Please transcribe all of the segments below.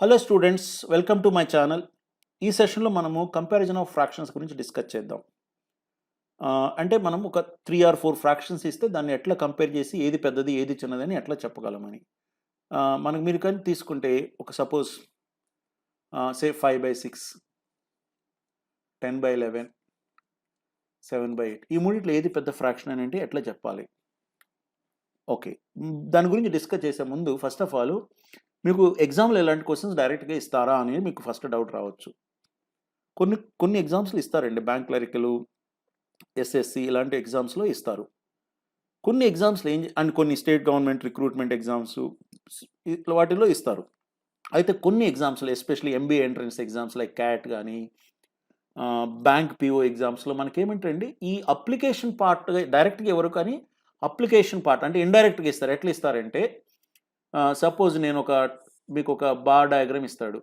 Hello students, welcome to my channel. ఈ సెషన్లో మనము కంపారిజన్ ఆఫ్ ఫ్రాక్షన్స్ గురించి డిస్కస్ చేద్దాం. అంటే మనం ఒక 3 ఆర్ 4 ఫ్రాక్షన్స్ ఇస్తే దాన్ని ఎట్లా కంపేర్ చేసి ఏది పెద్దది ఏది చిన్నదని ఎట్లా చెప్పగలమని. మనకు మీరు కానీ తీసుకుంటే ఒక సపోజ్ సే 5/6, 10/11, 7/8 ఈ మూడిట్లో ఏది పెద్ద ఫ్రాక్షన్ అని అంటే ఎట్లా చెప్పాలి? ఓకే, దాని గురించి డిస్కస్ చేసే ముందు ఫస్ట్ ఆఫ్ ఆల్ మీకు ఎగ్జామ్లో ఎలాంటి క్వశ్చన్స్ డైరెక్ట్గా ఇస్తారా అనేది మీకు ఫస్ట్ డౌట్ రావచ్చు. కొన్ని కొన్ని ఎగ్జామ్స్లో ఇస్తారండి, బ్యాంక్ క్లరికలు, ఎస్ఎస్సి ఇలాంటి ఎగ్జామ్స్లో ఇస్తారు. కొన్ని ఎగ్జామ్స్లో అండ్ కొన్ని స్టేట్ గవర్నమెంట్ రిక్రూట్మెంట్ ఎగ్జామ్స్ వాటిల్లో ఇస్తారు. అయితే కొన్ని ఎగ్జామ్స్లో especially MBA entrance exams like cat కానీ బ్యాంక్ పిఓ ఎగ్జామ్స్లో మనకేమంటండి ఈ అప్లికేషన్ పార్ట్ డైరెక్ట్గా ఎవరు కానీ అప్లికేషన్ పార్ట్ అంటే ఇండైరెక్ట్గా ఇస్తారు. ఎట్లా ఇస్తారంటే సపోజ్ నేను మీకు ఒక బార్ డయాగ్రామ్ ఇస్తాడు.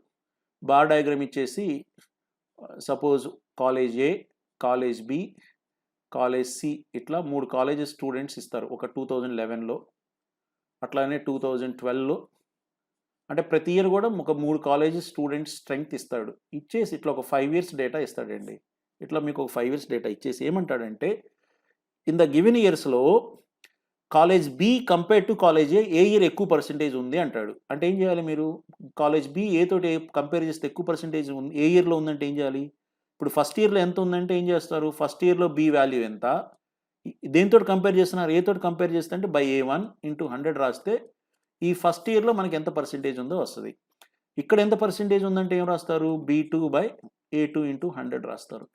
బార్ డయాగ్రామ్ ఇచ్చేసి సపోజ్ కాలేజ్ ఏ, కాలేజ్ బి, కాలేజ్ సి ఇట్లా 3 కాలేజెస్ స్టూడెంట్స్ ఇస్తారు. ఒక 2011లో, అట్లానే 2012లో, అంటే ప్రతి ఇయర్ కూడా ఒక 3 కాలేజెస్ స్టూడెంట్స్ స్ట్రెంగ్త్ ఇస్తాడు. ఇచ్చేసి ఇట్లా ఒక 5 ఇయర్స్ డేటా ఇస్తాడండి. ఇట్లా మీకు ఒక 5 ఇయర్స్ డేటా ఇచ్చేసి ఏమంటాడంటే ఇన్ ద గివెన్ ఇయర్స్లో college B compare to college A year ఎక్కువ పర్సెంటేజ్ ఉంది అంటాడు. అంటే ఏం చేయాలి మీరు? కాలేజ్ బి ఏ తోటి కంపేర్ చేస్తే ఎక్కువ పర్సెంటేజ్ ఉంది ఏ ఇయర్లో ఉందంటే ఏం చేయాలి? ఇప్పుడు ఫస్ట్ ఇయర్లో ఎంత ఉందంటే ఏం చేస్తారు? ఫస్ట్ ఇయర్లో బి వాల్యూ ఎంత, దేనితో కంపేర్ చేస్తున్నారు? ఏ తోటి కంపేర్ చేస్తే అంటే బై A1 ఇంటూ 100 రాస్తే ఈ ఫస్ట్ ఇయర్లో మనకి ఎంత పర్సెంటేజ్ ఉందో వస్తుంది. ఇక్కడ ఎంత పర్సెంటేజ్ ఉందంటే ఏం రాస్తారు? B2 బై A2 ఇంటూ 100 రాస్తారు.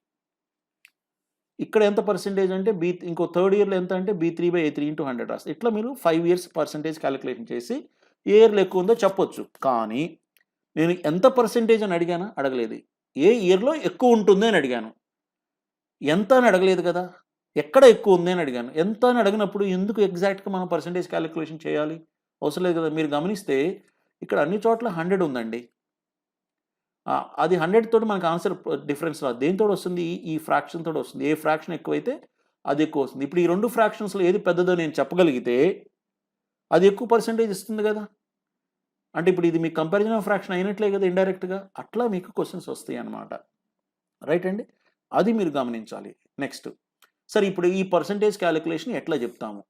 ఇక్కడ ఎంత పర్సెంటేజ్ అంటే ఇంకో థర్డ్ ఇయర్లో ఎంత అంటే B3 బై A3 ఇంటూ 100 రాస్తారు. ఇట్లా మీరు 5 ఇయర్స్ పర్సెంటేజ్ క్యాలిక్యులేషన్ చేసి ఏ ఇయర్లో ఎక్కువ ఉందో చెప్పొచ్చు. కానీ నేను ఎంత పర్సెంటేజ్ అని అడిగానా? అడగలేదు. ఏ ఇయర్లో ఎక్కువ ఉంటుంది అని అడిగాను. ఎంత అని అడగలేదు కదా. ఎక్కడ ఎక్కువ ఉంది అని అడిగాను. ఎంత అని అడిగినప్పుడు ఎందుకు ఎగ్జాక్ట్గా మనం పర్సెంటేజ్ క్యాలిక్యులేషన్ చేయాలి? అవసరం లేదు కదా. మీరు గమనిస్తే ఇక్కడ అన్ని చోట్ల 100 ఉందండి. అది 100 తోటి మనకు ఆన్సర్ డిఫరెన్స్ రాదు. దేనితో వస్తుంది? ఈ ఫ్రాక్షన్ తోటి వస్తుంది. ఏ ఫ్రాక్షన్ ఎక్కువైతే అది ఎక్కువ వస్తుంది. ఇప్పుడు ఈ 2 ఫ్రాక్షన్స్లో ఏది పెద్దదో నేను చెప్పగలిగితే అది ఎక్కువ పర్సెంటేజ్ ఇస్తుంది కదా. అంటే ఇప్పుడు ఇది మీకు కంపారిజన్ ఆఫ్ ఫ్రాక్షన్ అయినట్లే కదా ఇండైరెక్ట్గా. అట్లా మీకు క్వశ్చన్స్ వస్తాయి అన్నమాట. రైట్ అండి, అది మీరు గమనించాలి. నెక్స్ట్ సరే, ఇప్పుడు ఈ పర్సెంటేజ్ క్యాలిక్యులేషన్ ఎట్లా చెప్తాము?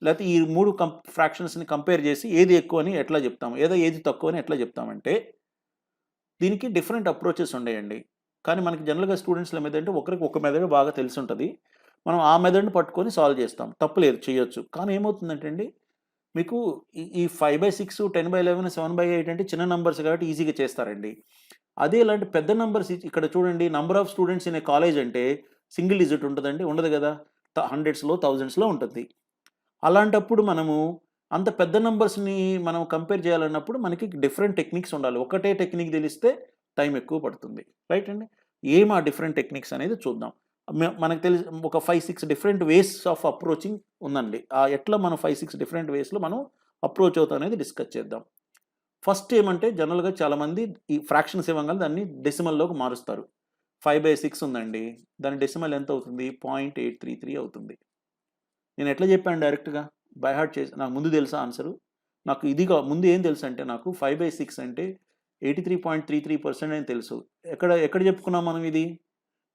లేకపోతే ఈ 3 ఫ్రాక్షన్స్ని కంపేర్ చేసి ఏది ఎక్కువ అని ఎట్లా చెప్తాము, ఏది తక్కువ అని ఎట్లా చెప్తామంటే దీనికి డిఫరెంట్ అప్రోచెస్ ఉన్నాయండి. కానీ మనకి జనరల్గా స్టూడెంట్స్లో ఏంటంటే ఒకరికి ఒక మెథడ్ బాగా తెలిసి ఉంటుంది. మనం ఆ మెథడ్ని పట్టుకొని సాల్వ్ చేస్తాం. తప్పులేదు, చేయొచ్చు. కానీ ఏమవుతుందంటే అండి మీకు ఈ 5/6, 10/11, 7/8 అంటే చిన్న నంబర్స్ కాబట్టి ఈజీగా చేస్తారండి. అదే ఇలాంటి పెద్ద నంబర్స్ ఇక్కడ చూడండి, number of students in a college అంటే సింగిల్ డిజిట్ ఉంటుందండి? ఉండదు కదా. హండ్రెడ్స్లో, థౌజండ్స్లో ఉంటుంది. అలాంటప్పుడు మనము అంత పెద్ద నంబర్స్ని మనం కంపేర్ చేయాలన్నప్పుడు మనకి డిఫరెంట్ టెక్నిక్స్ ఉండాలి. ఒకటే టెక్నిక్ తెలిస్తే టైం ఎక్కువ పడుతుంది. రైట్ అండి, ఏం ఆ డిఫరెంట్ టెక్నిక్స్ అనేది చూద్దాం. మనకు తెలిసి ఒక 5-6 డిఫరెంట్ వేస్ ఆఫ్ అప్రోచింగ్ ఉందండి. ఎట్లా మనం 5-6 డిఫరెంట్ వేస్లో మనం అప్రోచ్ అవుతాం అనేది డిస్కస్ చేద్దాం. ఫస్ట్ ఏమంటే జనరల్గా చాలామంది ఈ ఫ్రాక్షన్స్ ఇవ్వగానే దాన్ని డెసిమల్లోకి మారుస్తారు. 5/6 ఉందండి, దాని డెసిమల్ ఎంత అవుతుంది? 0.833 అవుతుంది. నేను ఎట్లా చెప్పాను డైరెక్ట్గా? బై హార్ట్ చేసి నాకు ముందు తెలుసా ఆన్సరు? నాకు ఇదిగా ముందు ఏం తెలుసు అంటే నాకు 5/6 అంటే 83.33% అని తెలుసు. ఎక్కడ చెప్పుకున్నాం మనం ఇది?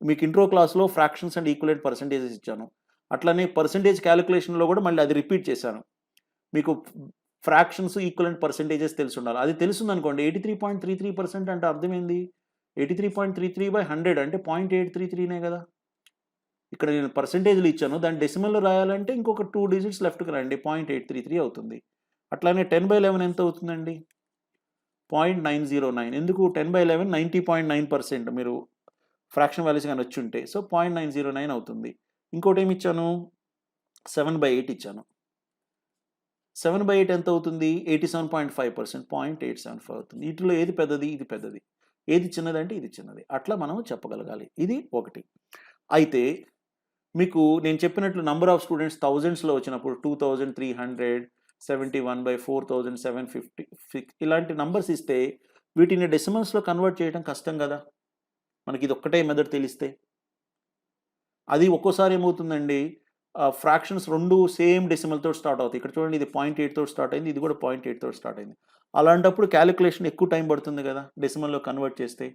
మీకు ఇంట్రో క్లాస్లో ఫ్రాక్షన్స్ అండ్ ఈక్వలెంట్ పర్సెంటేజెస్ ఇచ్చాను. అట్లనే పర్సెంటేజ్ క్యాలిక్యులేషన్లో కూడా మళ్ళీ అది రిపీట్ చేశాను. మీకు ఫ్రాక్షన్స్, ఈక్వలెంట్ పర్సెంటేజెస్ తెలిసి ఉండాలి. అది తెలుసుందనుకోండి 83.33% అంటే అర్థమైంది 83.33/100 అంటే 0.833నే కదా. ఇక్కడ నేను పర్సెంటేజ్లు ఇచ్చాను, దాన్ని డెసిమల్లో రాయాలంటే ఇంకొక 2 డిజిట్స్ లెఫ్ట్కి రండి, 0.833 అవుతుంది. అట్లానే 10/11 ఎంత అవుతుందండి? 0.909. ఎందుకు 10/11 90.9% మీరు ఫ్రాక్షన్ వాల్యూస్ కానీ వచ్చి ఉంటే, సో 0.909 అవుతుంది. ఇంకోటి ఏమి ఇచ్చాను? 7/8 ఇచ్చాను. 7/8 ఎంత అవుతుంది? 87.5%, 0.875 అవుతుంది. వీటిలో ఏది పెద్దది? ఇది పెద్దది. ఏది చిన్నదంటే ఇది చిన్నది. అట్లా మనం చెప్పగలగాలి. ఇది ఒకటి. అయితే మీకు నేను చెప్పినట్లు నంబర్ ఆఫ్ స్టూడెంట్స్ థౌజండ్స్లో వచ్చినప్పుడు 2300, 71/4750 ఇలాంటి నంబర్స్ ఇస్తే వీటిని డెసిమల్స్లో కన్వర్ట్ చేయడం కష్టం కదా మనకి. ఇది ఒక్కటే మెథడ్ తెలిస్తే. అది ఒక్కోసారి ఏమవుతుందండి, ఫ్రాక్షన్స్ రెండు సేమ్ డెసిమల్తో స్టార్ట్ అవుతాయి. ఇక్కడ చూడండి ఇది 0.8 తోటి స్టార్ట్ అయింది, ఇది కూడా 0.8 తోటి స్టార్ట్ అయింది. అలాంటప్పుడు క్యాలిక్యులేషన్ ఎక్కువ టైం పడుతుంది కదా డెసిమల్లో కన్వర్ట్ చేస్తే.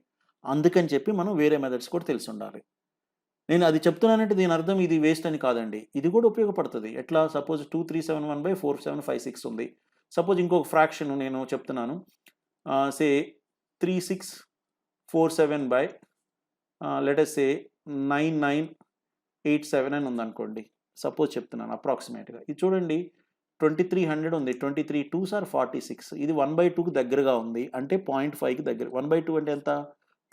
అందుకని చెప్పి మనం వేరే మెథడ్స్ కూడా తెలిసి ఉండాలి. నేను అది చెప్తున్నానంటే దీని అర్థం ఇది వేస్ట్ అని కాదండి. ఇది కూడా ఉపయోగపడుతుంది. ఎట్లా సపోజ్ 2371/4756 ఉంది. సపోజ్ ఇంకొక ఫ్రాక్షన్ నేను చెప్తున్నాను. సే 3647 బై లెట్ అస్ సే 9987 అని ఉందనుకోండి. సపోజ్ చెప్తున్నాను అప్రాక్సిమేట్గా. ఇది చూడండి 2300 ఉంది. 23 2s ఆర్ 46. ఇది 1/2కి దగ్గరగా ఉంది. అంటే 0.5కి దగ్గర. 1/2 అంటే ఎంత?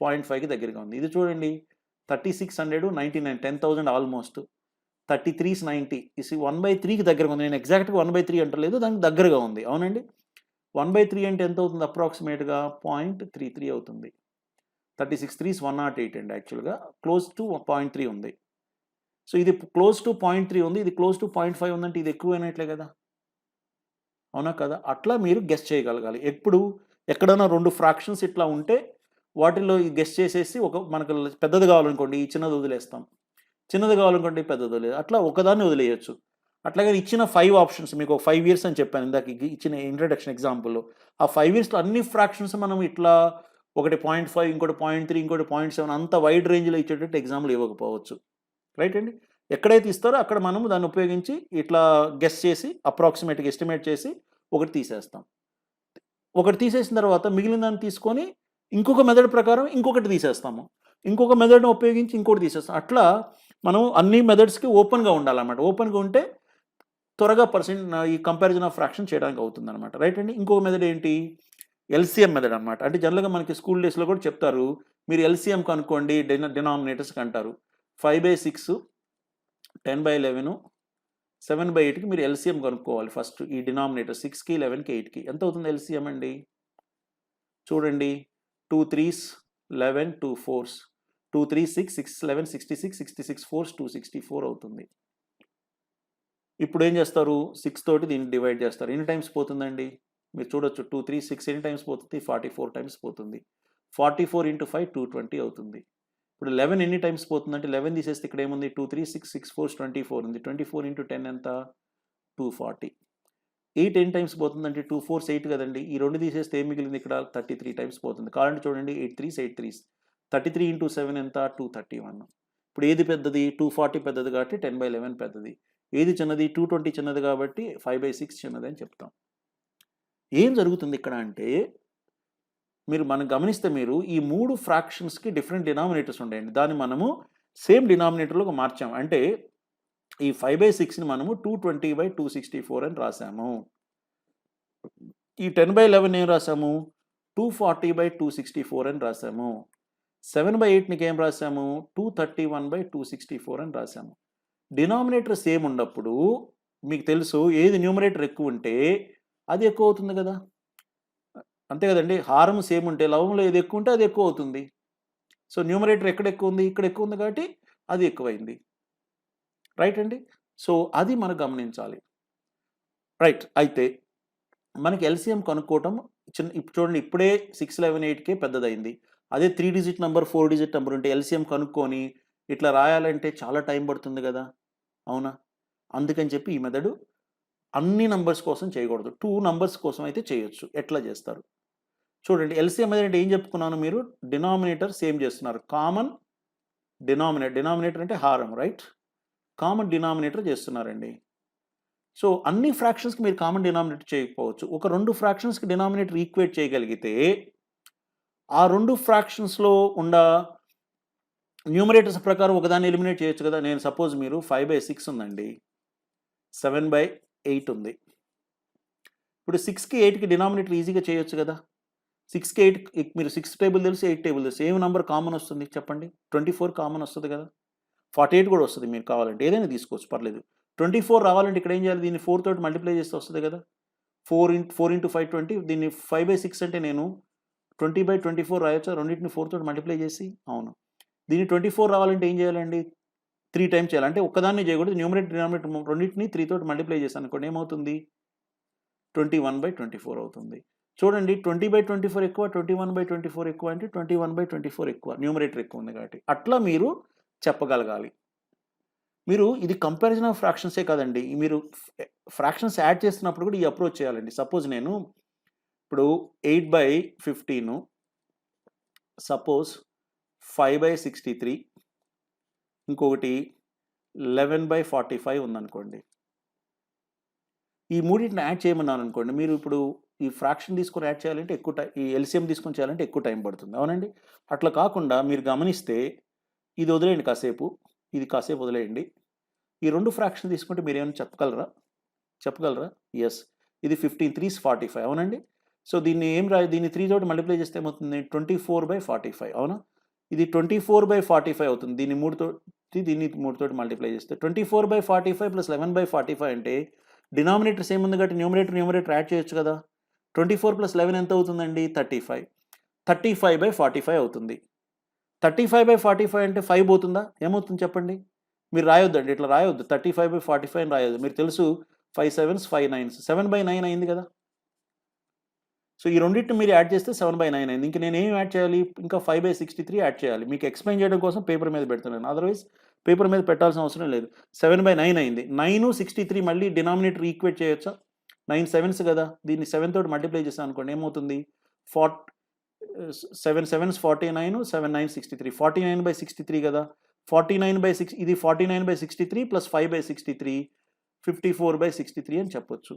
0.5కి దగ్గరగా ఉంది. ఇది చూడండి 3600 99 10,000 ఆల్మోస్ట్. 33s 90 ఇది 1/3కి దగ్గరగా ఉంది. నేను ఎగ్జాక్ట్గా 1/3 అంటలేదు, దానికి దగ్గరగా ఉంది. అవునండి. 1/3 అంటే ఎంత అవుతుంది? అప్రాక్సిమేట్గా 0.33 అవుతుంది. 36 3s 108 అండి. యాక్చువల్గా క్లోజ్ టు 0.3 ఉంది. సో ఇది క్లోజ్ టు 0.3 ఉంది, ఇది క్లోజ్ టు 0.5 ఉందంటే ఇది ఎక్కువైనట్లే కదా, అవునా కదా? అట్లా మీరు గెస్ చేయగలగాలి. ఎక్కడైనా 2 ఫ్రాక్షన్స్ ఇట్లా ఉంటే వాటిల్లో గెస్ చేసేసి మనకు పెద్దది కావాలనుకోండి ఈ చిన్నది వదిలేస్తాం, చిన్నది కావాలనుకోండి పెద్దది వదిలేదు, అట్లా ఒకదాన్ని వదిలేయచ్చు. అట్లాగే ఇచ్చిన 5 ఆప్షన్స్ మీకు 5 years అని చెప్పాను ఇందాక ఇచ్చిన ఇంట్రడక్షన్ ఎగ్జాంపుల్లో. ఆ 5 yearsలో అన్ని ఫ్రాక్షన్స్ మనం ఇట్లా ఒకటి 0.5 ఇంకోటి 0.3 ఇంకోటి 0.7 అంత వైడ్ రేంజ్లో ఇచ్చేటట్టు ఎగ్జాంపుల్ ఇవ్వకపోవచ్చు. రైట్ అండి. ఎక్కడైతే ఇస్తారో అక్కడ మనము దాన్ని ఉపయోగించి ఇట్లా గెస్ చేసి అప్రాక్సిమేట్గా ఎస్టిమేట్ చేసి ఒకటి తీసేస్తాం. ఒకటి తీసేసిన తర్వాత మిగిలిన దాన్ని తీసుకొని ఇంకొక మెథడ్ ప్రకారం ఇంకొకటి తీసేస్తాము, ఇంకొక మెథడ్ని ఉపయోగించి ఇంకోటి తీసేస్తాం. అట్లా మనం అన్ని మెథడ్స్కి ఓపెన్గా ఉండాలన్నమాట. ఓపెన్గా ఉంటే త్వరగా ఈ కంపారిజన్ ఆఫ్ ఫ్రాక్షన్ చేయడానికి అవుతుంది అనమాట. రైట్ అండి. ఇంకొక మెథడ్ ఏంటి? ఎల్సిఎం మెథడ్ అనమాట. అంటే జనరల్గా మనకి స్కూల్ డేస్లో కూడా చెప్తారు, మీరు ఎల్సిఎం కనుక్కోండి డినామినేటర్స్కి అంటారు. 5/6 10/11 7/8కి మీరు ఎల్సిఎం కనుక్కోవాలి ఫస్ట్. ఈ డినామినేటర్ 6కి 11కి 8కి ఎంత అవుతుంది ఎల్సిఎం అండి? చూడండి 2 3s 11 2 4s 2 3 6 6 11 66 66 4s 264 అవుతుంది. ఇప్పుడు ఏం చేస్తారు? 6 తోటి దీన్ని డివైడ్ చేస్తారు. ఎన్ని టైమ్స్ పోతుందండి? మీరు చూడొచ్చు 2 3 6 ఎన్ని టైమ్స్ పోతుంది? 44 టైమ్స్ పోతుంది. 44 × 5 220 అవుతుంది. ఇప్పుడు 11 ఎన్ని టైమ్స్ పోతుందంటే 11 తీసేస్తే ఇక్కడ ఏముంది? 2 3 6 6 4s 24 ఉంది. 24 × 10 ఎంత? 240. 8 ఎన్ని టైమ్స్ పోతుందంటే 2 4s 8 కదండి. ఈ 2 తీసేస్తే ఏం మిగిలింది? ఇక్కడ 33 టైమ్స్ పోతుంది. కావాలంటే చూడండి 8 3s 8 3s 33 × 7 ఎంత? 231. ఇప్పుడు ఏది పెద్దది? 240 పెద్దది కాబట్టి 10/11 పెద్దది. ఏది చిన్నది? 220 చిన్నది కాబట్టి 5/6 చిన్నది అని చెప్తాం. ఏం జరుగుతుంది ఇక్కడ అంటే మనం గమనిస్తే ఈ 3 ఫ్రాక్షన్స్కి డిఫరెంట్ డినామినేటర్స్ ఉంటాయండి. దాన్ని మనము సేమ్ డినామినేటర్లోకి మార్చాం. అంటే ఈ 5/6ని మనము 220/264 అని రాసాము. ఈ 10/11 ఏం రాసాము? 240/264 అని రాసాము. 7/8నికి ఏం రాసాము? 231/264 అని రాసాము. డినామినేటర్ సేమ్ ఉన్నప్పుడు మీకు తెలుసు ఏది న్యూమరేటర్ ఎక్కువ ఉంటే అది ఎక్కువ అవుతుంది కదా, అంతే కదండి. హారం సేమ్ ఉంటే లవంలో ఏది ఎక్కువ ఉంటే అది ఎక్కువ అవుతుంది. సో న్యూమరేటర్ ఎక్కడ ఎక్కువ ఉంది? ఇక్కడ ఎక్కువ ఉంది కాబట్టి అది ఎక్కువైంది. రైట్ అండి. సో అది మనం గమనించాలి. రైట్. అయితే మనకి ఎల్సిఎం కనుక్కోవటం ఇప్పుడు చూడండి ఇప్పుడే 6 11 8కే పెద్దదైంది. అదే 3 digit నెంబర్ 4 digit నెంబర్ ఉంటే ఎల్సిఎం కనుక్కొని ఇట్లా రాయాలంటే చాలా టైం పడుతుంది కదా, అవునా? అందుకని చెప్పి ఈ మెథడు అన్ని నంబర్స్ కోసం చేయకూడదు, 2 నంబర్స్ కోసం అయితే చేయొచ్చు. ఎట్లా చేస్తారు చూడండి. ఎల్సిఎం అంటే ఏం చెప్పుకున్నాను? మీరు డినామినేటర్ సేమ్ చేస్తున్నారు. కామన్ డినామినేటర్ అంటే హారం, రైట్? కామన్ డినామినేటర్ చేస్తున్నారండి. సో అన్ని ఫ్రాక్షన్స్కి మీరు కామన్ డినామినేటర్ చేయకపోవచ్చు. ఒక 2 ఫ్రాక్షన్స్కి డినామినేటర్ ఈక్వేట్ చేయగలిగితే ఆ 2 ఫ్రాక్షన్స్లో ఉన్న న్యూమరేటర్స్ ప్రకారం ఒకదాన్ని ఎలిమినేట్ చేయొచ్చు కదా. నేను సపోజ్ మీరు 5/6 ఉందండి, 7/8 ఉంది. ఇప్పుడు 6కి 8కి డినామినేటర్ ఈజీగా చేయొచ్చు కదా. 6కి 8 మీరు 6 టేబుల్ తెలుసు, 8 టేబుల్ తెలుసు. ఏం నెంబర్ కామన్ వస్తుంది చెప్పండి? 24 కామన్ వస్తుంది కదా. 48 కూడా వస్తుంది. మీరు కావాలంటే ఏదైనా తీసుకోవచ్చు, పర్లేదు. 24 రావాలంటే ఇక్కడ ఏం చేయాలి? దీన్ని 4 తోటి మల్టిప్లై చేస్తే వస్తుంది కదా. 4 × 5 20. దీన్ని 5/6 అంటే నేను 20/24 రాయొచ్చు, రెండింటిని 4 తోటి మల్టిప్లై చేసి. అవును. దీన్ని 24 రావాలంటే ఏం చేయాలండి? 3 టైమ్స్ చేయాలి. అంటే ఒక్కదాన్ని చేయకూడదు. న్యూమరేటర్ డినామినేటర్ రెండింటిని 3 తోటి మల్టిప్లై చేశాను అనుకోండి, ఏమవుతుంది? 21/24 అవుతుంది. చూడండి 20/24 ఎక్కువ, 21/24 ఎక్కువ అంటే 21/24 ఎక్కువ. న్యూమరేటర్ ఎక్కువ ఉంది కాబట్టి అట్లా మీరు చెప్పగలగాలి. మీరు ఇది కంపారిజన్ ఆఫ్ ఫ్రాక్షన్సే కాదండి. మీరు ఫ్రాక్షన్స్ యాడ్ చేస్తున్నప్పుడు కూడా ఈ అప్రోచ్ చేయాలండి. సపోజ్ నేను ఇప్పుడు 8/15 సపోజ్ 5/63 ఇంకొకటి 11/45 ఉందనుకోండి. ఈ మూడింటిని యాడ్ చేయమన్నాను అనుకోండి, మీరు ఇప్పుడు ఈ ఫ్రాక్షన్ తీసుకొని యాడ్ చేయాలంటే ఎక్కువ ఈ ఎల్సిఎం తీసుకొని చేయాలంటే ఎక్కువ టైం పడుతుంది. అవునండి? అట్లా కాకుండా మీరు గమనిస్తే ఇది వదిలేయండి కాసేపు, ఇది కాసేపు వదిలేయండి. ఈ 2 ఫ్రాక్షన్ తీసుకుంటే మీరేమైనా చెప్పగలరా? యెస్. ఇది 15 3s 45 అవునండి? సో దీన్ని దీన్ని 3 తోటి మల్టిప్లై చేస్తే ఏమవుతుంది? 24/45 అవునా? ఇది 24/45 అవుతుంది. దీన్ని 3 తోటి మల్టిప్లై చేస్తే 24/45 ప్లస్ 11/45 అంటే డినామినేటర్ సేమ్ ఉంది కాబట్టి న్యూమరేటర్ యాడ్ చేయొచ్చు కదా. 24 ప్లస్ 11 ఎంత అవుతుందండి? 35. 35/45 అవుతుంది. 35/45 అంటే 5 పోతుందా? ఏమవుతుంది చెప్పండి? మీరు రాయొద్దండి, ఇట్లా రాయొద్దు. 35/45 అని రాయొద్దు. మీకు తెలుసు 5 7s 5 9s 7/9 అయింది కదా. సో ఈ రెండింటిని మీరు యాడ్ చేస్తే 7/9 అయింది. ఇంక నేను ఏం యాడ్ చేయాలి? ఇంకా 5/63 యాడ్ చేయాలి. మీకు ఎక్స్ప్లెయిన్ చేయడం కోసం పేపర్ మీద పెడుతున్నాను. అదర్వైజ్ పేపర్ మీద పెట్టాల్సిన అవసరం లేదు. 7/9 అయింది. 9 63 మళ్ళీ డినామినేటర్ ఈక్వేట్ చేయొచ్చా? 9 7s కదా. దీన్ని 7 తోటి మల్టిప్లై చేస్తాను అనుకోండి, ఏమవుతుంది? 7 7s 49 7 9 63 49/63 కదా. 49/6 ఇది 49/63 ప్లస్ 5/63 54/63 అని చెప్పొచ్చు.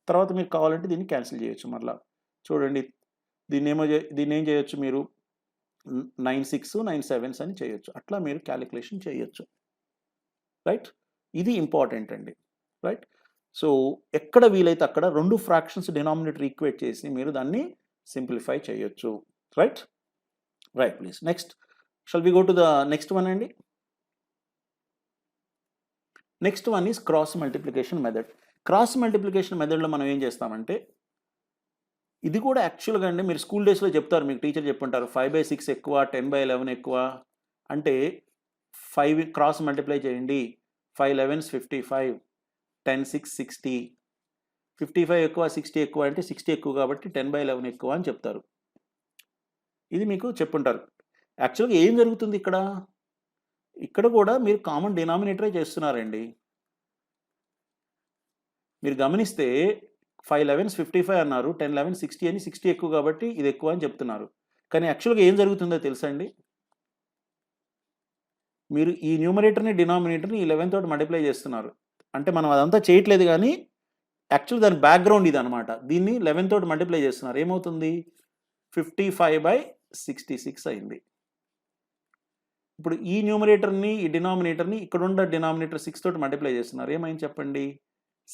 తర్వాత మీకు కావాలంటే దీన్ని క్యాన్సిల్ చేయొచ్చు. మరలా చూడండి, దీన్ని ఏం చేయొచ్చు మీరు? 9 6 9 7s అని చేయొచ్చు. అట్లా మీరు క్యాలిక్యులేషన్ చేయొచ్చు. రైట్? ఇది ఇంపార్టెంట్ అండి. రైట్? సో ఎక్కడ వీలైతే అక్కడ 2 ఫ్రాక్షన్స్ డినామినేటర్ ఈక్వేట్ చేసి మీరు దాన్ని సింప్లిఫై చేయొచ్చు. Right? Right please. Next shall we go to the next one అండి. Next one is cross multiplication method. Cross multiplication మెథడ్లో మనం ఏం చేస్తామంటే, ఇది కూడా యాక్చువల్గా అండి మీరు స్కూల్ డేస్లో చెప్తారు, మీకు టీచర్ చెప్పుంటారు 5/6 ఎక్కువ 10/11 ఎక్కువ అంటే 5 క్రాస్ మల్టిప్లై చేయండి. 5 11s 55 10 6 60 55 ఎక్కువ 60 ఎక్కువ అంటే 60 ఎక్కువ కాబట్టి 10/11 ఎక్కువ అని చెప్తారు. ఇది మీకు చెప్పుంటారు. యాక్చువల్గా ఏం జరుగుతుంది ఇక్కడ? ఇక్కడ కూడా మీరు కామన్ డినామినేటరే చేస్తున్నారండి. మీరు గమనిస్తే 5 11s 55 అన్నారు, 10 11 60 అని 60 ఎక్కువ కాబట్టి ఇది ఎక్కువ అని చెప్తున్నారు. కానీ యాక్చువల్గా ఏం జరుగుతుందో తెలుసా అండి? మీరు ఈ న్యూమరేటర్ని డినామినేటర్ని 11 తోటి మల్టిప్లై చేస్తున్నారు. అంటే మనం అదంతా చేయట్లేదు కానీ యాక్చువల్ దాని బ్యాక్గ్రౌండ్ ఇది అనమాట. దీన్ని 11 తోటి మల్టిప్లై చేస్తున్నారు. ఏమవుతుంది? 55/66 అయింది. ఇప్పుడు ఈ న్యూమరేటర్ని ఈ డినామినేటర్ని ఇక్కడున్న డినామినేటర్ 6 తోటి మల్టిప్లై చేస్తున్నారు. ఏమైంది చెప్పండి?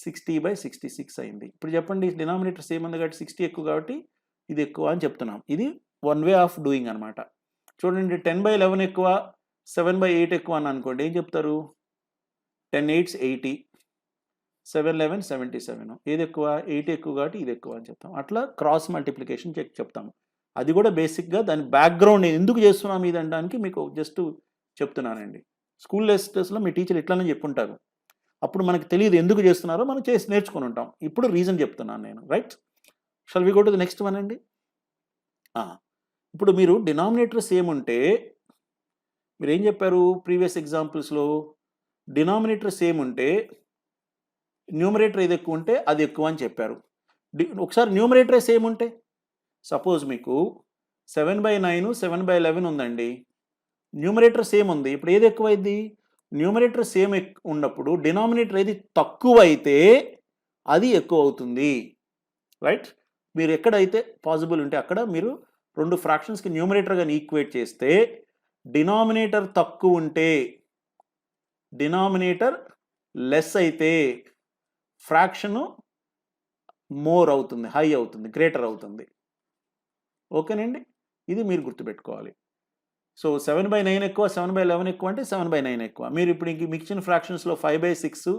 60/66 అయింది. ఇప్పుడు చెప్పండి, డినామినేటర్ సేమ్ ఉంది కాబట్టి 60 ఎక్కువ కాబట్టి ఇది ఎక్కువ అని చెప్తున్నాం. ఇది వన్ వే ఆఫ్ డూయింగ్ అనమాట. చూడండి, 10/11 ఎక్కువ 7/8 ఎక్కువ అని అనుకోండి, ఏం చెప్తారు? 10 8s 80 7 11 77 ఏది ఎక్కువ? 8 ఎక్కువ కాబట్టి ఇది ఎక్కువ అని చెప్తాం. అట్లా క్రాస్ మల్టిప్లికేషన్ చెప్తాము. అది కూడా బేసిక్గా దాని బ్యాక్గ్రౌండ్ ఎందుకు చేస్తున్నాం ఇది అనడానికి మీకు జస్ట్ చెప్తున్నానండి. స్కూల్ డేస్లో మీ టీచర్ ఇట్లానే చెప్పుంటారు. అప్పుడు మనకు తెలియదు ఎందుకు చేస్తున్నారో, మనం చేసి నేర్చుకుని ఉంటాం. ఇప్పుడు రీజన్ చెప్తున్నాను నేను. Right? Shall we go to the next one అండి. ఇప్పుడు మీరు డినామినేటర్ సేమ్ ఉంటే మీరు ఏం చెప్పారు ప్రీవియస్ ఎగ్జాంపుల్స్లో? డినామినేటర్ సేమ్ ఉంటే న్యూమరేటర్ ఏది ఎక్కువ ఉంటే అది ఎక్కువ అని చెప్పారు. ఒకసారి న్యూమరేటరే సేమ్ ఉంటే, సపోజ్ మీకు 7/9 7/11 ఉందండి, న్యూమరేటర్ సేమ్ ఉంది. ఇప్పుడు ఏది ఎక్కువ అయింది? న్యూమరేటర్ సేమ్ ఉన్నప్పుడు డినామినేటర్ ఏది తక్కువ అయితే అది ఎక్కువ అవుతుంది. రైట్? మీరు ఎక్కడైతే పాసిబుల్ ఉంటే అక్కడ మీరు 2 ఫ్రాక్షన్స్కి న్యూమరేటర్ కానీ ఈక్వేట్ చేస్తే డినామినేటర్ తక్కువ ఉంటే, డినామినేటర్ లెస్ అయితే ఫ్రాక్షన్ మోర్ అవుతుంది, హై అవుతుంది, గ్రేటర్ అవుతుంది. ఓకేనండి? ఇది మీరు గుర్తుపెట్టుకోవాలి. సో 7/9 ఎక్కువ 7/11 ఎక్కువ అంటే 7/9 ఎక్కువ. మీరు ఇప్పుడు ఇంక మిక్చిన ఫ్రాక్షన్స్లో 5/6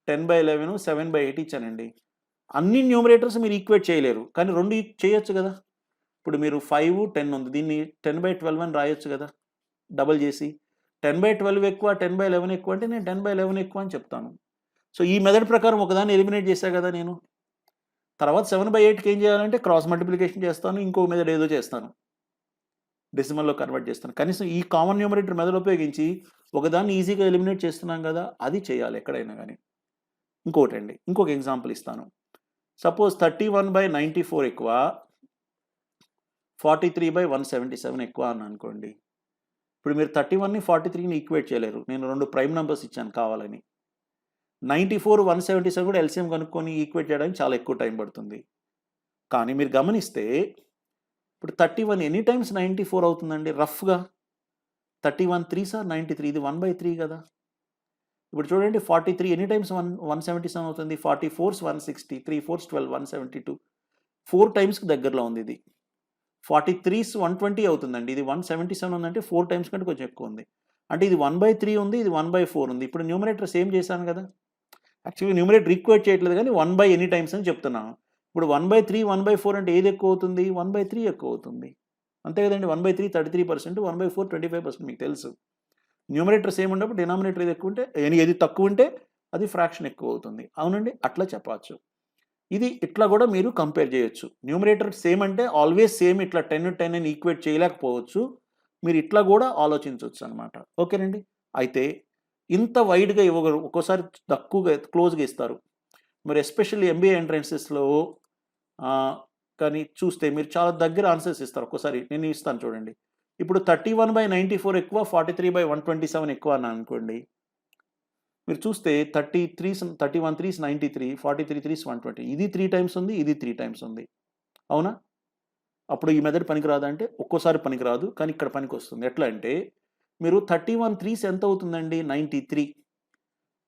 10/11 7/8 ఇచ్చానండి. అన్ని న్యూమరేటర్స్ మీరు ఈక్వేట్ చేయలేరు, కానీ 2 చేయొచ్చు కదా. ఇప్పుడు మీరు 5 10 ఉంది, దీన్ని 10/12 అని రాయొచ్చు కదా డబల్ చేసి. 10/12 ఎక్కువ 10/11 ఎక్కువ అంటే నేను 10/11 ఎక్కువ అని చెప్తాను. సో ఈ మెథడ్ ప్రకారం ఒకదాన్ని ఎలిమినేట్ చేశా కదా నేను. తర్వాత 7/8కి ఏం చేయాలంటే క్రాస్ మల్టిప్లికేషన్ చేస్తాను, ఇంకో మెథడ్ ఏదో చేస్తాను. డెసిమల్లో కన్వర్ట్ చేస్తాను. కనీసం ఈ కామన్ న్యూమరేటర్ మెథడ్ ఉపయోగించి ఒకదాన్ని ఈజీగా ఎలిమినేట్ చేస్తున్నాం కదా, అది చేయాలి ఎక్కడైనా కానీ. ఇంకోటండి, ఇంకొక ఎగ్జాంపుల్ ఇస్తాను. సపోజ్ 31/94 ఎక్కువ, 43/177 ఎక్కువ అని అనుకోండి. ఇప్పుడు మీరు 31ని 43ని ఈక్వేట్ చేయలేరు. నేను 2 ప్రైమ్ నెంబర్స్ ఇచ్చాను కావాలని. 94, 177 కూడా ఎల్సిఎం కనుక్కొని ఈక్వేట్ చేయడానికి చాలా ఎక్కువ టైం పడుతుంది. కానీ మీరు గమనిస్తే ఇప్పుడు 31 ఎనీ టైమ్స్ 94 అవుతుందండి రఫ్గా. 31 3s are 93, ఇది 1/3 కదా. ఇప్పుడు చూడండి 43 ఎనీ టైమ్స్ 177 అవుతుంది. 44s 160, 3 4s 12, 172, 4 టైమ్స్కి దగ్గరలో ఉంది ఇది. 43s 120 అవుతుందండి. ఇది 177 ఉందంటే 4 టైమ్స్ కంటే కొంచెం ఎక్కువ ఉంది. అంటే ఇది 1/3 ఉంది, ఇది 1/4 ఉంది. ఇప్పుడు న్యూమరేటర్ సేమ్ చేశాను కదా. యాక్చువల్లీ న్యూమరేటర్ ఈక్వేట్ చేయట్లేదు కానీ 1 ఎనీ టైమ్స్ అని చెప్తున్నాను. ఇప్పుడు 1/3, 1/4 అంటే ఏది ఎక్కువ అవుతుంది? 1/3 ఎక్కువ అవుతుంది. అంతే కదండి. 1/3 33%, 1/4 25%. మీకు తెలుసు న్యూమరేటర్ సేమ్ ఉన్నప్పుడు డినామినేటర్ ఏది ఎక్కువ ఉంటే ఏది తక్కువ ఉంటే అది ఫ్రాక్షన్ ఎక్కువ అవుతుంది. అవునండి, అట్లా చెప్పచ్చు. ఇది ఇట్లా కూడా మీరు కంపేర్ చేయొచ్చు. న్యూమరేటర్ సేమ్ అంటే ఆల్వేస్ సేమ్ ఇట్లా 10 అని ఈక్వేట్ చేయలేకపోవచ్చు. మీరు ఇట్లా కూడా ఆలోచించవచ్చు అనమాట. ఓకేనండి. అయితే ఇంత వైడ్గా ఇవ్వగలరు, ఒక్కోసారి తక్కువగా క్లోజ్గా ఇస్తారు. మరి ఎస్పెషల్లీ ఎంబీఏ ఎంట్రన్సెస్లో కానీ చూస్తే మీరు చాలా దగ్గర ఆన్సర్స్ ఇస్తారు. ఒక్కోసారి నేను ఇస్తాను చూడండి. ఇప్పుడు 31/94 ఎక్కువ, 43/127 ఎక్కువ అని అనుకోండి. మీరు చూస్తే 31 3s 93, 43 3s 120. ఇది 3 టైమ్స్ ఉంది, ఇది 3 టైమ్స్ ఉంది. అవునా? అప్పుడు ఈ మెథడ్ పనికిరాదా అంటే ఒక్కోసారి పనికిరాదు, కానీ ఇక్కడ పనికి వస్తుంది. ఎట్లా అంటే మీరు 31 3s ఎంత అవుతుందండి? 93.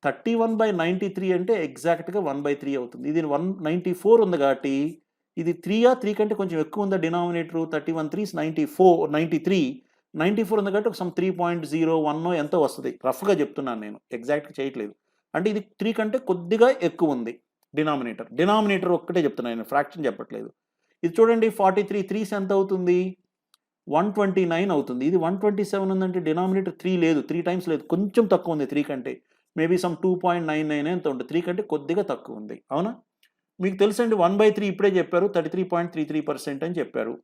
31/93 అంటే ఎగ్జాక్ట్గా 1/3 అవుతుంది. ఇది 194 ఉంది కాబట్టి ఇది 3 కంటే కొంచెం ఎక్కువ ఉందా డినామినేటర్? 31 3s 93 ఉంది కాబట్టి ఒక 3.01 ఎంతో వస్తుంది. రఫ్గా చెప్తున్నాను నేను, ఎగ్జాక్ట్గా చేయట్లేదు. అంటే ఇది 3 కంటే కొద్దిగా ఎక్కువ ఉంది డినామినేటర్ ఒక్కటే చెప్తున్నాను నేను, ఫ్రాక్షన్ చెప్పట్లేదు. ఇది చూడండి 43 3s ఎంత అవుతుంది? 129 అవుతుంది. ఇది 127 ఉందంటే డినామినేటర్ 3 లేదు, 3 టైమ్స్ లేదు, కొంచెం తక్కువ ఉంది 3 కంటే. మేబీ 2.99 ఎంత ఉంటుంది, 3 కంటే కొద్దిగా తక్కువ ఉంది. అవునా? మీకు తెలుసండి 1/3 ఇప్పుడే చెప్పారు, 33.33% అని చెప్పారు,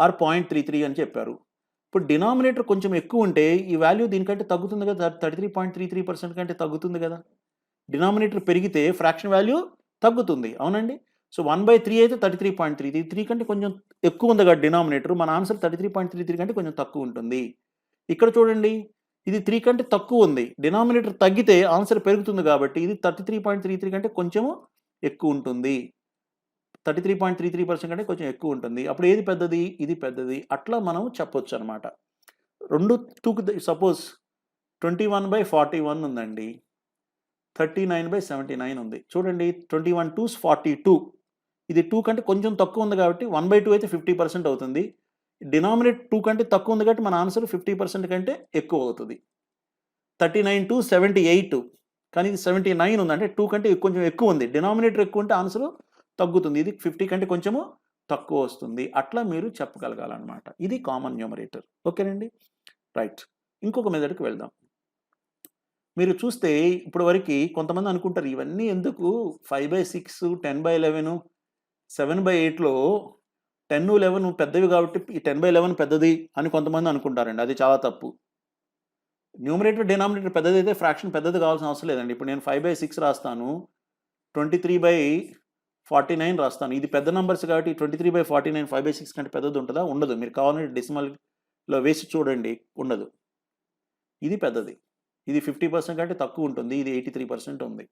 ఆర్ 0.33 అని చెప్పారు. ఇప్పుడు డినామినేటర్ కొంచెం ఎక్కువ ఉంటే ఈ వాల్యూ దీనికంటే తగ్గుతుంది కదా, 33.33% కంటే తగ్గుతుంది కదా. డినామినేటర్ పెరిగితే ఫ్రాక్షన్ వాల్యూ తగ్గుతుంది. అవునండి. సో 1/3 అయితే 33.3, 3 కంటే కొంచెం ఎక్కువ ఉంది కదా డినామినేటర్. మన ఆన్సర్ 33.33 కంటే కొంచెం తక్కువ ఉంటుంది. ఇక్కడ చూడండి ఇది 3 కంటే తక్కువ ఉంది, డినామినేటర్ తగ్గితే ఆన్సర్ పెరుగుతుంది కాబట్టి ఇది 33.33 కంటే కొంచెం ఎక్కువ ఉంటుంది. 33.33% కంటే కొంచెం ఎక్కువ ఉంటుంది. అప్పుడు ఏది పెద్దది? ఇది పెద్దది. అట్లా మనం చెప్పొచ్చు అనమాట. 2 సపోజ్ 21/41 ఉందండి, 39/79 ఉంది. చూడండి 21 2s 42. ఇది 2 కంటే కొంచెం తక్కువ ఉంది కాబట్టి 1/2 అయితే 50% అవుతుంది. డినామినేటర్ 2 కంటే తక్కువ ఉంది కాబట్టి మన ఆన్సర్ 50% కంటే ఎక్కువ అవుతుంది. 39 2 78, కానీ ఇది 79 ఉంది, అంటే 2 కంటే కొంచెం ఎక్కువ ఉంది. డినామినేటర్ ఎక్కువ ఉంటే ఆన్సర్ తగ్గుతుంది. ఇది 50 కంటే కొంచెము తక్కువ వస్తుంది. అట్లా మీరు చెప్పగలగాలన్నమాట. ఇది కామన్ న్యూమరేటర్. ఓకేనండి. రైట్. ఇంకొక మెథడ్కి వెళ్దాం. మీరు చూస్తే ఇప్పుడు వరకు కొంతమంది అనుకుంటారు ఇవన్నీ ఎందుకు, 5/6, 10/11, 7/8లో 10, 11 పెద్దవి కాబట్టి ఈ 10/11 పెద్దది అని కొంతమంది అనుకుంటారండి. అది చాలా తప్పు. న్యూమరేటర్ డినామినేటర్ పెద్దది అయితే ఫ్రాక్షన్ పెద్దది కావాల్సిన అవసరం లేదండి. ఇప్పుడు నేను 5/6 రాస్తాను, 23/49 రాస్తాను. ఇది పెద్ద నెంబర్స్ కాబట్టి 23/49 5/6 కంటే పెద్దది ఉంటుందా? ఉండదు. మీరు కావాలంటే డెసిమల్లో వేసి చూడండి, ఉండదు. ఇది పెద్దది. ఇది 50% కంటే తక్కువ ఉంటుంది, ఇది 83% ఉంది.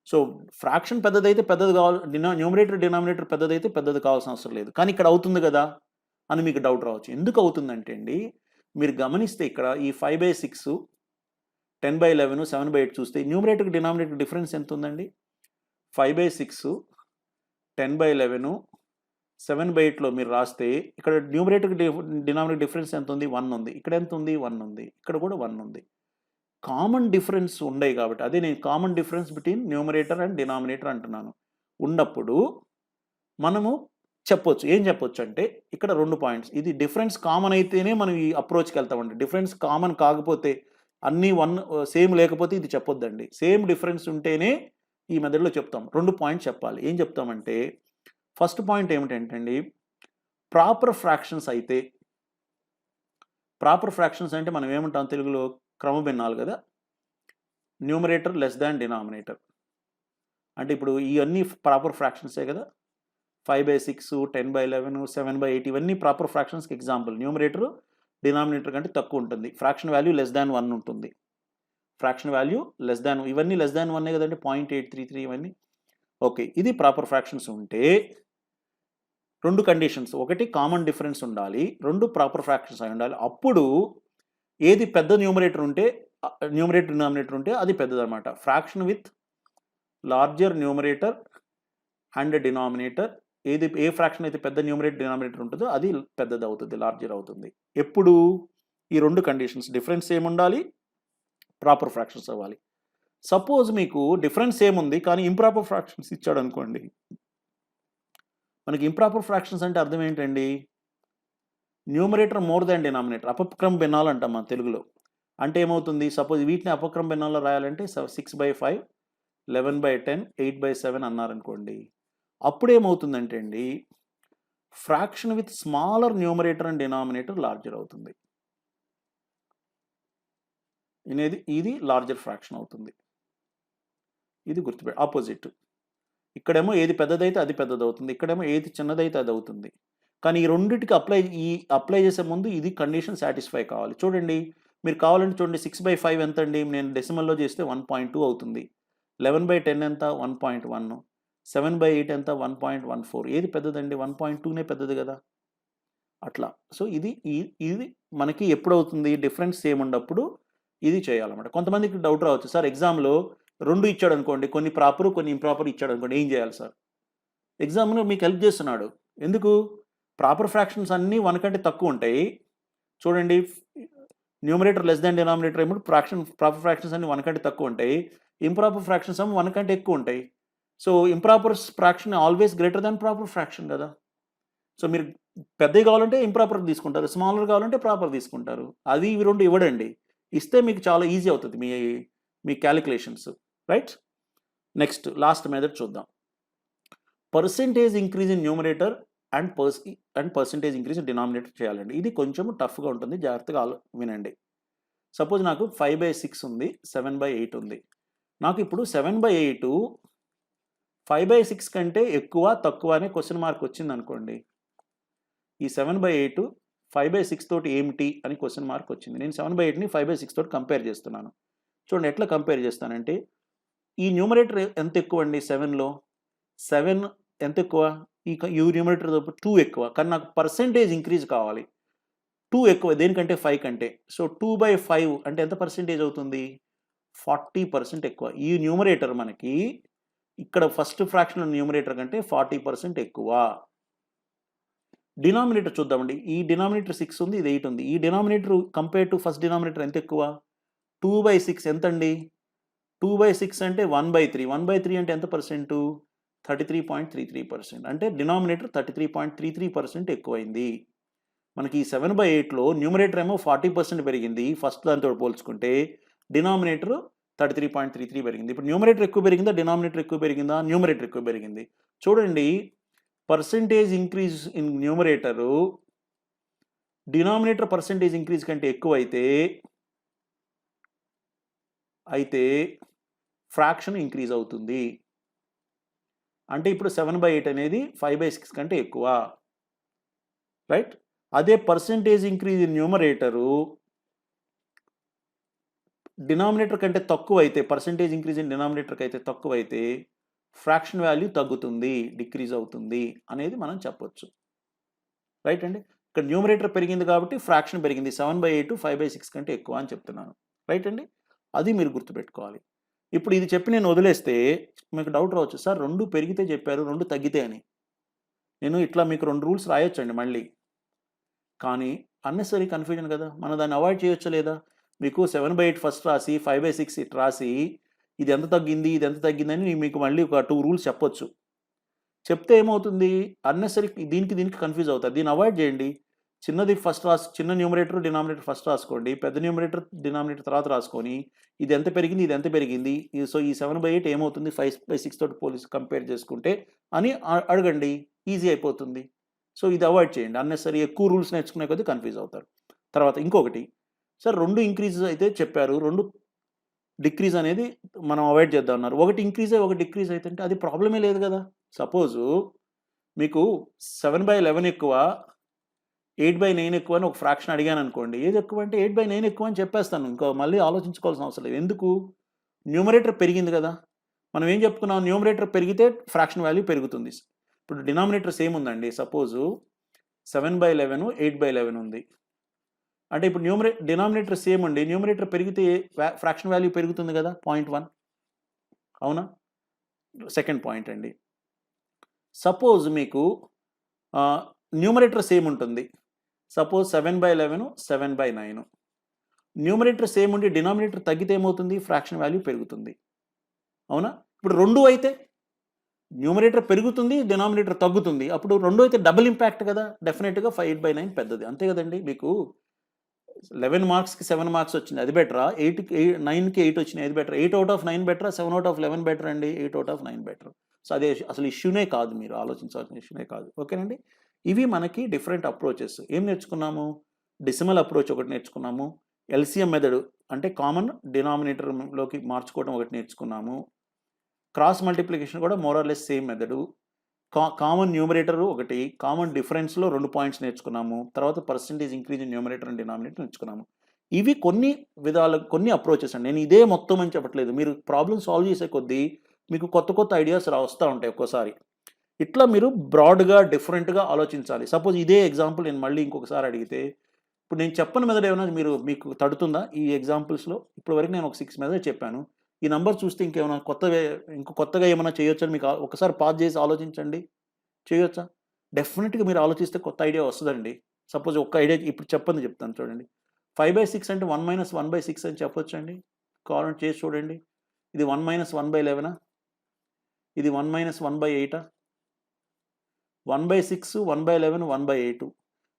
సో ఫ్రాక్షన్ పెద్దదైతే పెద్దది కావాలి, న్యూమరేటర్ డినామినేటర్ పెద్దదైతే పెద్దది కావాల్సిన అవసరం లేదు. కానీ ఇక్కడ అవుతుంది కదా అని మీకు డౌట్ రావచ్చు. ఎందుకు అవుతుందంటే అండి, మీరు గమనిస్తే ఇక్కడ ఈ 5/6, 10/11, 7/8 చూస్తే న్యూమరేటర్ డినామినేటర్ డిఫరెన్స్ ఎంత ఉందండి? 5/6, 10/11, 7/8లో మీరు రాస్తే ఇక్కడ న్యూమరేటర్ డినామినేటర్ డిఫరెన్స్ ఎంత ఉంది? 1 ఉంది. ఇక్కడ ఎంత ఉంది? 1 ఉంది. ఇక్కడ కూడా 1 ఉంది. కామన్ డిఫరెన్స్ ఉన్నాయి కాబట్టి, అదే నేను common difference between numerator and denominator అంటున్నాను. ఉన్నప్పుడు మనము చెప్పొచ్చు. ఏం చెప్పొచ్చు అంటే ఇక్కడ 2 పాయింట్స్. ఇది డిఫరెన్స్ కామన్ అయితేనే మనం ఈ అప్రోచ్కి వెళ్తామండి. డిఫరెన్స్ కామన్ కాకపోతే అన్నీ 1 సేమ్ లేకపోతే ఇది చెప్పొద్దండి. సేమ్ డిఫరెన్స్ ఉంటేనే ఈ మెథడ్లో చెప్తాం. 2 పాయింట్స్ చెప్పాలి. ఏం చెప్తామంటే ఫస్ట్ పాయింట్ ఏమిటంటే అండి, ప్రాపర్ ఫ్రాక్షన్స్ అయితే, ప్రాపర్ ఫ్రాక్షన్స్ అంటే మనం ఏమంటాం తెలుగులో క్రమభిన్నాలు కదా, న్యూమరేటర్ లెస్ దాన్ డినామినేటర్. అంటే ఇప్పుడు ఇవన్నీ ప్రాపర్ ఫ్రాక్షన్సే కదా, 5/6, 10/11, 7/8 ఇవన్నీ ప్రాపర్ ఫ్రాక్షన్స్కి ఎగ్జాంపుల్. న్యూమరేటర్ డినామినేటర్ కంటే తక్కువ ఉంటుంది, ఫ్రాక్షన్ వాల్యూ లెస్ దాన్ 1 ఉంటుంది, ఫ్రాక్షన్ వాల్యూ లెస్ దాన్, ఇవన్నీ లెస్ దాన్ 1 కదండి, 0.833 ఇవన్నీ. ఓకే, ఇది ప్రాపర్ ఫ్రాక్షన్స్ ఉంటే రెండు కండిషన్స్, ఒకటి కామన్ డిఫరెన్స్ ఉండాలి, రెండు ప్రాపర్ ఫ్రాక్షన్స్ అయి ఉండాలి. అప్పుడు ఏది పెద్ద న్యూమరేటర్ ఉంటే, న్యూమరేటర్ డినామినేటర్ ఉంటే అది పెద్దదన్నమాట. Fraction with larger numerator and denominator, ఏ ఫ్రాక్షన్ అయితే పెద్ద న్యూమరేటర్ డినామినేటర్ ఉంటుందో అది పెద్దది అవుతుంది, లార్జర్ అవుతుంది. ఎప్పుడు ఈ రెండు కండిషన్స్, డిఫరెన్స్ సేమ్ ఉండాలి, ప్రాపర్ ఫ్రాక్షన్స్ అవ్వాలి. సపోజ్ మీకు డిఫరెన్స్ సేమ్ ఉంది కానీ ఇంప్రాపర్ ఫ్రాక్షన్స్ ఇచ్చాడు అనుకోండి. మనకి ఇంప్రాపర్ ఫ్రాక్షన్స్ అంటే అర్థం ఏంటండి, న్యూమరేటర్ మోర్ దాన్ డినామినేటర్, అపక్రమ భిన్నాలు అంటాం మన తెలుగులో. అంటే ఏమవుతుంది, సపోజ్ వీటిని అపక్రమ భిన్నాల్లో రాయాలంటే 6/5, 11/10, 8/7 అన్నారనుకోండి. అప్పుడు ఏమవుతుందంటే అండి, fraction with smaller numerator and denominator larger అవుతుంది. ఇది లార్జర్ ఫ్రాక్షన్ అవుతుంది. ఇది గుర్తుపెట్టి ఆపోజిట్. ఇక్కడేమో ఏది పెద్దదైతే అది పెద్దది అవుతుంది, ఇక్కడేమో ఏది చిన్నదైతే అది అవుతుంది. కానీ ఈ రెండింటికి అప్లై చేసే ముందు ఇది కండిషన్ సాటిస్ఫై కావాలి. చూడండి, మీరు కావాలంటే చూడండి, 6/5 ఎంత అండి, నేను డెసిమల్లో చేస్తే 1.2 అవుతుంది. 11/10 ఎంత, 1.1. 7/8 ఎంత, 1.14. ఏది పెద్దదండి, 1.2నే పెద్దది కదా. అట్లా. సో ఇది మనకి ఎప్పుడవుతుంది, డిఫరెన్స్ సేమ్ ఉన్నప్పుడు ఇది చేయాలన్నమాట. కొంతమందికి డౌట్ రావచ్చు, సార్ ఎగ్జామ్లో రెండు ఇచ్చాడు అనుకోండి, కొన్ని ప్రాపర్ కొన్ని ఇంప్రాపర్ ఇచ్చాడు అనుకోండి, ఏం చేయాలి సార్? ఎగ్జామ్లో మీకు హెల్ప్ చేస్తున్నాడు. ఎందుకు? ప్రాపర్ ఫ్రాక్షన్స్ అన్నీ 1 కంటే తక్కువ ఉంటాయి. చూడండి, న్యూమరేటర్ లెస్ దాన్ డినామినేటర్ ఏమో ప్రాపర్ ఫ్రాక్షన్స్ అన్ని 1 కంటే తక్కువ ఉంటాయి, ఇంప్రాపర్ ఫ్రాక్షన్స్ ఏమో 1 కంటే ఎక్కువ ఉంటాయి. So improper fraction always greater than proper fraction కదా. సో మీరు పెద్దవి కావాలంటే ఇంప్రాపర్ తీసుకుంటారు, స్మాలర్ కావాలంటే ప్రాపర్ తీసుకుంటారు. అది ఇవి రెండు ఇవ్వడండి, ఇస్తే మీకు చాలా ఈజీ అవుతుంది మీ calculations, right? Next last method చూద్దాం. Percentage increase in numerator and percentage increase in denominator చేయాలండి. ఇది కొంచెం టఫ్గా ఉంటుంది, జాగ్రత్తగా వినండి. సపోజ్ నాకు 5/6 ఉంది, 7/8 ఉంది. నాకు ఇప్పుడు 7/8 5/6 కంటే ఎక్కువ తక్కువ అనే క్వశ్చన్ మార్క్ వచ్చింది అనుకోండి. ఈ 7/8 5/6 తోటి ఏమిటి అని క్వశ్చన్ మార్క్ వచ్చింది. నేను 7/8ని 5/6 తోటి కంపేర్ చేస్తున్నాను. చూడండి ఎట్లా కంపేర్ చేస్తానంటే, ఈ న్యూమరేటర్ ఎంత ఎక్కువ అండి, 7లో 7 ఎంత ఎక్కువ, ఈ న్యూమరేటర్ 2 ఎక్కువ, కానీ నాకు పర్సెంటేజ్ ఇంక్రీజ్ కావాలి. 2 ఎక్కువ దేనికంటే, 5 కంటే. సో 2/5 అంటే ఎంత పర్సెంటేజ్ అవుతుంది, 40% ఎక్కువ. ఈ న్యూమరేటర్ మనకి ఇక్కడ ఫస్ట్ ఫ్రాక్షన్ న్యూమరేటర్ కంటే 40% ఎక్కువ. డినామినేటర్ చూద్దామండి. ఈ డినామినేటర్ 6 ఉంది, ఇది 8 ఉంది. ఈ denominator compare to first denominator ఎంత ఎక్కువ, 2/6 ఎంత అండి, 2/6 అంటే 1/3. 1/3 అంటే ఎంత పర్సెంట్, 33.33%. అంటే డినామినేటర్ 33.33% ఎక్కువైంది. మనకి ఈ 7/8లో న్యూమరేటర్ ఏమో 40% పెరిగింది ఫస్ట్ దాంతో పోల్చుకుంటే, డినామినేటర్ 33.33 పెరిగింది. ఇప్పుడు న్యూమరేటర్ ఎక్కువ పెరిగిందా, డినామినేటర్ ఎక్కువ పెరిగిందా? న్యూమరేటర్ ఎక్కువ పెరిగింది. చూడండి, percentage increase in numerator denominator percentage increase కంటే ఎక్కువ అయితే ఫ్రాక్షన్ ఇంక్రీజ్ అవుతుంది. అంటే ఇప్పుడు 7/8 అనేది 5/6 కంటే ఎక్కువ, రైట్? అదే percentage increase in numerator denominator కంటే తక్కువ అయితే, పర్సెంటేజ్ ఇంక్రీజ్ ఇన్ డినామినేటర్కి అయితే తక్కువ అయితే ఫ్రాక్షన్ వాల్యూ తగ్గుతుంది, డిక్రీజ్ అవుతుంది అనేది మనం చెప్పొచ్చు, రైట్ అండి? ఇక్కడ న్యూమరేటర్ పెరిగింది కాబట్టి ఫ్రాక్షన్ పెరిగింది, 7/8 5/6 కంటే ఎక్కువ అని చెప్తున్నాను, రైట్ అండి? అది మీరు గుర్తుపెట్టుకోవాలి. ఇప్పుడు ఇది చెప్పి నేను వదిలేస్తే మీకు డౌట్ రావచ్చు, సార్ 2 పెరిగితే చెప్పారు 2 తగ్గితే అని. నేను ఇట్లా మీకు 2 రూల్స్ రాయొచ్చండి మళ్ళీ, కానీ అన్నెసరీ కన్ఫ్యూజన్ కదా, మనం దాన్ని అవాయిడ్ చేయొచ్చా లేదా? మీకు 7/8 ఫస్ట్ రాసి 5/6 ఇట్ రాసి ఇది ఎంత తగ్గింది ఇది ఎంత తగ్గిందని మీకు మళ్ళీ ఒక 2 రూల్స్ చెప్పొచ్చు. చెప్తే ఏమవుతుంది, అన్నెసరీ దీనికి కన్ఫ్యూజ్ అవుతారు. దీన్ని అవాయిడ్ చేయండి. చిన్నది ఫస్ట్ చిన్న న్యూమరేటర్ డినామినేటర్ ఫస్ట్ రాసుకోండి, పెద్ద న్యూమరేటర్ డినామినేటర్ తర్వాత రాసుకొని ఇది ఎంత పెరిగింది ఇది ఎంత పెరిగింది, సో ఈ 7/8 ఏమవుతుంది 5/6 తోటి కంపేర్ చేసుకుంటే అని అడగండి, ఈజీ అయిపోతుంది. సో ఇది అవాయిడ్ చేయండి. అన్నెసరీ ఎక్కువ రూల్స్ నేర్చుకునే కొద్దీ కన్ఫ్యూజ్ అవుతారు. తర్వాత ఇంకొకటి, సార్ 2 ఇంక్రీజెస్ అయితే చెప్పారు. 2 డిక్రీజ్ అనేది మనం అవాయిడ్ చేద్దాం అన్నారు. ఒకటి ఇంక్రీజ్ అయ్యి ఒకటి డిక్రీజ్ అయితే అది ప్రాబ్లమే లేదు కదా! సపోజు మీకు 7/11 ఎక్కువ, 8/9 ఎక్కువ అని ఒక ఫ్రాక్షన్ అడిగాననుకోండి. ఏది ఎక్కువ అంటే 8/9 ఎక్కువ అని చెప్పేస్తాను. ఇంకో మళ్ళీ ఆలోచించుకోవాల్సిన అవసరం లేదు. ఎందుకు? న్యూమరేటర్ పెరిగింది కదా! మనం ఏం చెప్పుకున్నాం? న్యూమరేటర్ పెరిగితే ఫ్రాక్షన్ వాల్యూ పెరుగుతుంది. ఇప్పుడు డినామినేటర్ సేమ్ ఉందండి. సపోజు 7/11, 8/11 ఉంది. అంటే ఇప్పుడు డినామినేటర్ సేమ్ అండి. న్యూమరేటర్ పెరిగితే ఫ్రాక్షన్ వాల్యూ పెరుగుతుంది కదా! 0.1 అవునా? సెకండ్ పాయింట్ అండి. సపోజ్ మీకు న్యూమరేటర్ సేమ్ ఉంటుంది. సపోజ్ 7/11, 7/9. న్యూమరేటర్ సేమ్ ఉండి డినామినేటర్ తగ్గితే ఏమవుతుంది? ఫ్రాక్షన్ వాల్యూ పెరుగుతుంది. అవునా? ఇప్పుడు 2 అయితే న్యూమరేటర్ పెరుగుతుంది, డినామినేటర్ తగ్గుతుంది. అప్పుడు 2 అయితే డబుల్ ఇంపాక్ట్ కదా! డెఫినెట్‌గా 8/9 పెద్దది. అంతే కదండీ! మీకు 11 మార్క్స్‌కి 7 మార్క్స్ వచ్చింది. అది బెటరా? 9కి 8 వచ్చినాయి. అది బెటరా? 8 ఔట్ ఆఫ్ 9 బెటరా? 7 ఔట్ ఆఫ్ 11 బెటర్ అండి. 8 ఔట్ ఆఫ్ 9 బెటర్. సో అదే అసలు ఇష్యూనే కాదు. మీరు ఆలోచించాల్సిన ఇష్యూనే కాదు. ఓకేనండి? ఇవి మనకి డిఫరెంట్ అప్రోచెస్. ఏం నేర్చుకున్నాము? డెసిమల్ అప్రోచ్ ఒకటి నేర్చుకున్నాము. ఎల్‌సీఎం మెథడ్ అంటే కామన్ డినామినేటర్‌లోకి మార్చుకోవడం ఒకటి నేర్చుకున్నాము. క్రాస్ మల్టిప్లికేషన్ కూడా more or less same method. Common numerator ఒకటి, కామన్ డిఫరెన్స్‌లో 2 పాయింట్స్ నేర్చుకున్నాము. తర్వాత percentage increase in numerator and denominator నేర్చుకున్నాము. ఇవి కొన్ని అప్రోచెస్ అండి. నేను ఇదే మొత్తం అని చెప్పట్లేదు. మీరు ప్రాబ్లమ్ సాల్వ్ చేసే కొద్దీ మీకు కొత్త ఐడియాస్ వస్తా ఉంటాయి ఒక్కోసారి. ఇట్లా మీరు బ్రాడ్‌గా, డిఫరెంట్‌గా ఆలోచించాలి. సపోజ్ ఇదే ఎగ్జాంపుల్ నేను మళ్ళీ ఇంకొకసారి అడిగితే, ఇప్పుడు నేను చెప్పని మెథడ్ ఏమైనా మీకు తడుతుందా ఈ ఎగ్జాంపుల్స్‌లో? ఇప్పటివరకు నేను ఒక 6 మెథడ్ చెప్పాను. ఈ నంబర్ చూస్తే ఇంకేమైనా కొత్తగా ఏమైనా చేయొచ్చని మీకు ఒకసారి పాజ్ చేసి ఆలోచించండి. చేయొచ్చా? డెఫినిట్‌గా మీరు ఆలోచిస్తే కొత్త ఐడియా వస్తదండి. సపోజ్ ఒక్క ఐడియా ఇప్పుడు చెప్తాను చూడండి. 5/6 అంటే 1 - 1/6 అని చెప్పొచ్చండి. కావాలంటే చేసి చూడండి. ఇది 1 - 1/11 ఇది 1 - 1/8 1/6, 1/11, 1/8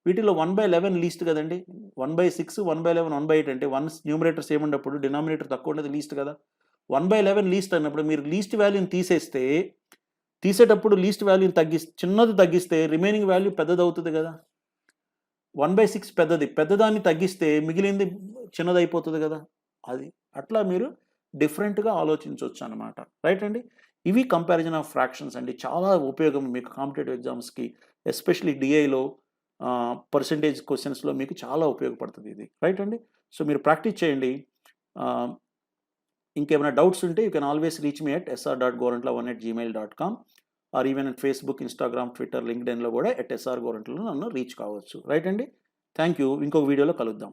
వీటిలో 1/11 లీస్ట్ కదండి. 1/6, 1/11, 1/8 అంటే న్యూమరేటర్ సేమ్ ఉన్నప్పుడు డినామినేటర్ తక్కువ ఉండేది లీస్ట్ కదా. 1/11 లీస్ట్ అన్నప్పుడు మీరు లీస్ట్ వాల్యూని తీసేటప్పుడు లీస్ట్ వాల్యూని చిన్నది తగ్గిస్తే రిమైనింగ్ వాల్యూ పెద్దదవుతుంది కదా. 1/6 పెద్దదాన్ని తగ్గిస్తే మిగిలింది చిన్నదైపోతుంది కదా. అది అట్లా మీరు డిఫరెంట్‌గా ఆలోచించొచ్చు అన్నమాట. రైట్ అండి. ఇవి కంపారిజన్ ఆఫ్ ఫ్రాక్షన్స్ అండి. చాలా ఉపయోగం మీకు కాంపిటేటివ్ ఎగ్జామ్స్‌కి ఎస్పెషల్లీ డిఐలో పర్సెంటేజ్ క్వెషన్స్‌లో మీకు చాలా ఉపయోగపడుతుంది ఇది. రైట్ అండి. సో మీరు ప్రాక్టీస్ చేయండి. ఇంకేమైనా డౌట్స్ ఉంటే you can always reach me at sr.gorantla1@gmail.com or even at Facebook, Instagram, Twitter, లింక్డ్ఇన్‌లో కూడా @srgorantlalo నన్ను రీచ్ కావచ్చు. రైట్ అండి. Thank you. ఇంకొక వీడియోలో కలుద్దాం.